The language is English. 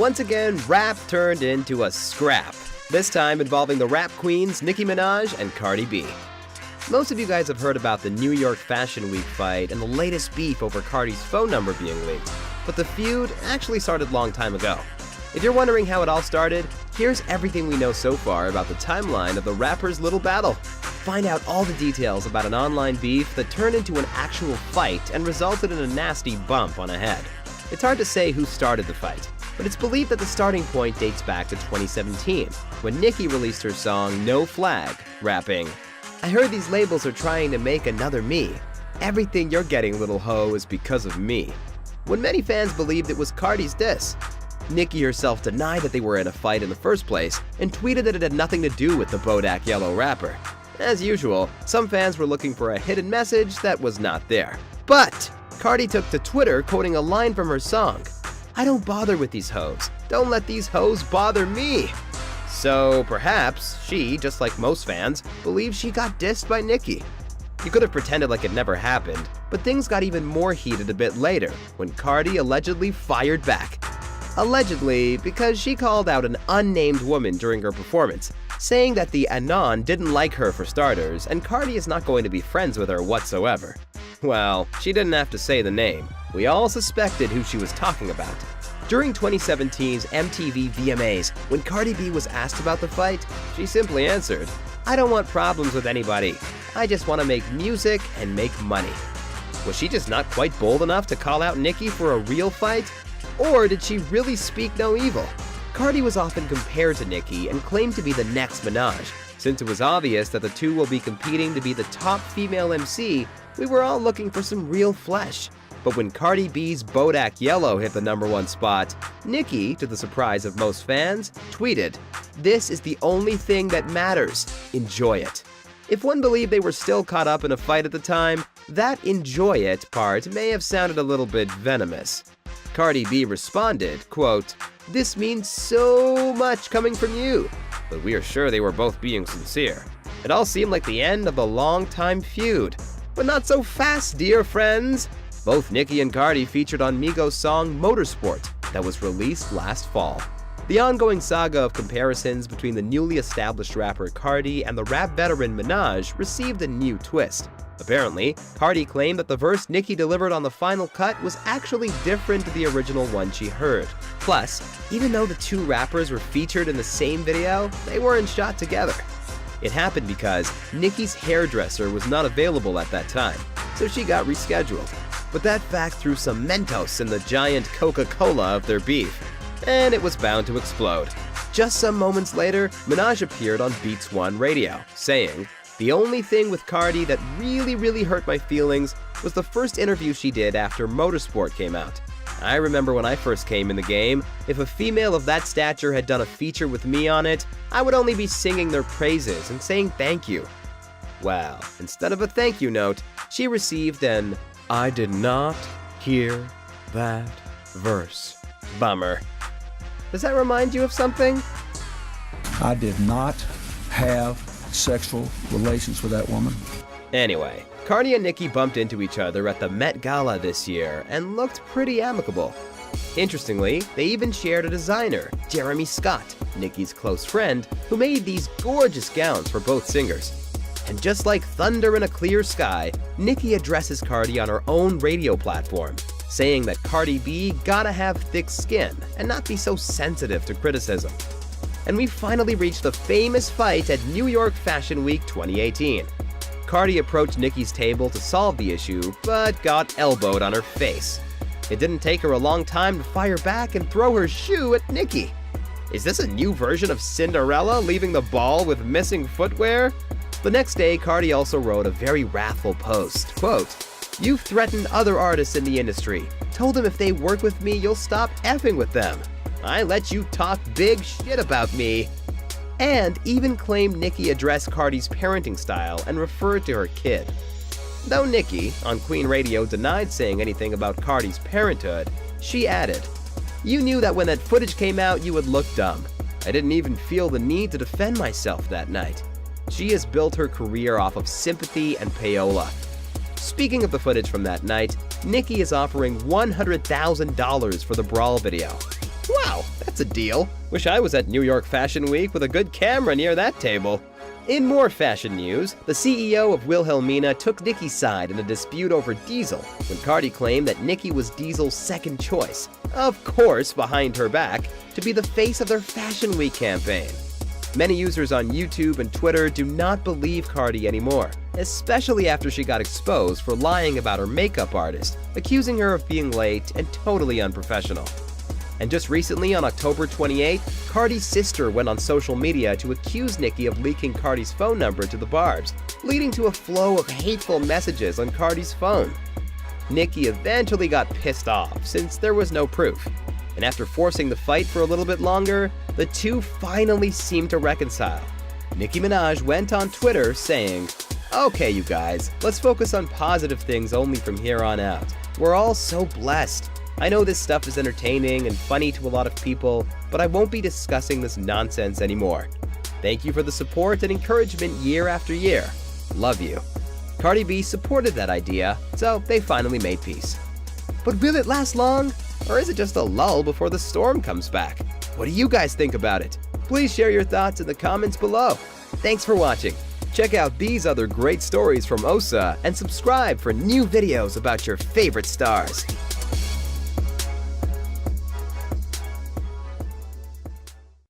Once again, rap turned into a scrap, this time involving the rap queens Nicki Minaj and Cardi B. Most of you guys have heard about the New York Fashion Week fight and the latest beef over Cardi's phone number being leaked, but the feud actually started a long time ago. If you're wondering how it all started, here's everything we know so far about the timeline of the rappers' little battle. Find out all the details about an online beef that turned into an actual fight and resulted in a nasty bump on a head. It's hard to say who started the fight, but it's believed that the starting point dates back to 2017, when Nicki released her song No Flag, rapping, "I heard these labels are trying to make another me. Everything you're getting, little hoe, is because of me." When many fans believed it was Cardi's diss. Nicki herself denied that they were in a fight in the first place and tweeted that it had nothing to do with the Bodak Yellow rapper. As usual, some fans were looking for a hidden message that was not there. But Cardi took to Twitter quoting a line from her song, "I don't bother with these hoes. Don't let these hoes bother me." So perhaps she, just like most fans, believes she got dissed by Nicki. You could have pretended like it never happened, but things got even more heated a bit later when Cardi allegedly fired back. Allegedly because she called out an unnamed woman during her performance, saying that the Anon didn't like her for starters, and Cardi is not going to be friends with her whatsoever. Well, she didn't have to say the name. We all suspected who she was talking about. During 2017's MTV VMAs, when Cardi B was asked about the fight, she simply answered, "I don't want problems with anybody. I just want to make music and make money." Was she just not quite bold enough to call out Nicki for a real fight? Or did she really speak no evil? Cardi was often compared to Nicki and claimed to be the next Minaj. Since it was obvious that the two will be competing to be the top female MC, we were all looking for some real flesh. But when Cardi B's Bodak Yellow hit the #1 spot, Nicki, to the surprise of most fans, tweeted, "This is the only thing that matters. Enjoy it." If one believed they were still caught up in a fight at the time, that "enjoy it" part may have sounded a little bit venomous. Cardi B responded, quote, "This means so much coming from you," but we are sure they were both being sincere. It all seemed like the end of a long-time feud. But not so fast, dear friends! Both Nicki and Cardi featured on Migos' song Motorsport that was released last fall. The ongoing saga of comparisons between the newly established rapper Cardi and the rap veteran Minaj received a new twist. Apparently, Cardi claimed that the verse Nicki delivered on the final cut was actually different to the original one she heard. Plus, even though the two rappers were featured in the same video, they weren't shot together. It happened because Nicki's hairdresser was not available at that time, so she got rescheduled. But that fact threw some Mentos in the giant Coca-Cola of their beef, and it was bound to explode. Just some moments later, Minaj appeared on Beats One radio, saying, "The only thing with Cardi that really hurt my feelings was the first interview she did after Motorsport came out. I remember when I first came in the game, if a female of that stature had done a feature with me on it, I would only be singing their praises and saying thank you." Well, instead of a thank you note, she received an "I did not hear that verse." Bummer. Does that remind you of something? I did not have sexual relations with that woman. Anyway, Cardi and Nicki bumped into each other at the Met Gala this year and looked pretty amicable. Interestingly, they even shared a designer, Jeremy Scott, Nicki's close friend, who made these gorgeous gowns for both singers. And just like thunder in a clear sky, Nicki addresses Cardi on her own radio platform, saying that Cardi B gotta have thick skin and not be so sensitive to criticism. And we finally reached the famous fight at New York Fashion Week 2018. Cardi approached Nicki's table to solve the issue, but got elbowed on her face. It didn't take her a long time to fire back and throw her shoe at Nicki. Is this a new version of Cinderella leaving the ball with missing footwear? The next day, Cardi also wrote a very wrathful post, quote, "You've threatened other artists in the industry, told them if they work with me, you'll stop effing with them. I let you talk big shit about me." And even claimed Nicki addressed Cardi's parenting style and referred to her kid. Though Nicki, on Queen Radio, denied saying anything about Cardi's parenthood, she added, "You knew that when that footage came out, you would look dumb. I didn't even feel the need to defend myself that night." She has built her career off of sympathy and payola. Speaking of the footage from that night, Nicki is offering $100,000 for the brawl video. Wow, that's that's a deal. Wish I was at New York Fashion Week with a good camera near that table. In more fashion news, the CEO of Wilhelmina took Nicki's side in a dispute over Diesel when Cardi claimed that Nicki was Diesel's second choice, of course behind her back, to be the face of their Fashion Week campaign. Many users on YouTube and Twitter do not believe Cardi anymore, especially after she got exposed for lying about her makeup artist, accusing her of being late and totally unprofessional. And just recently, on October 28, Cardi's sister went on social media to accuse Nicki of leaking Cardi's phone number to the Barbs, leading to a flow of hateful messages on Cardi's phone. Nicki eventually got pissed off since there was no proof. And after forcing the fight for a little bit longer, the two finally seemed to reconcile. Nicki Minaj went on Twitter saying, "Okay, you guys, let's focus on positive things only from here on out. We're all so blessed. I know this stuff is entertaining and funny to a lot of people, but I won't be discussing this nonsense anymore. Thank you for the support and encouragement year after year. Love you." Cardi B supported that idea, so they finally made peace. But will it last long? Or is it just a lull before the storm comes back? What do you guys think about it? Please share your thoughts in the comments below. Thanks for watching. Check out these other great stories from OSSA and subscribe for new videos about your favorite stars.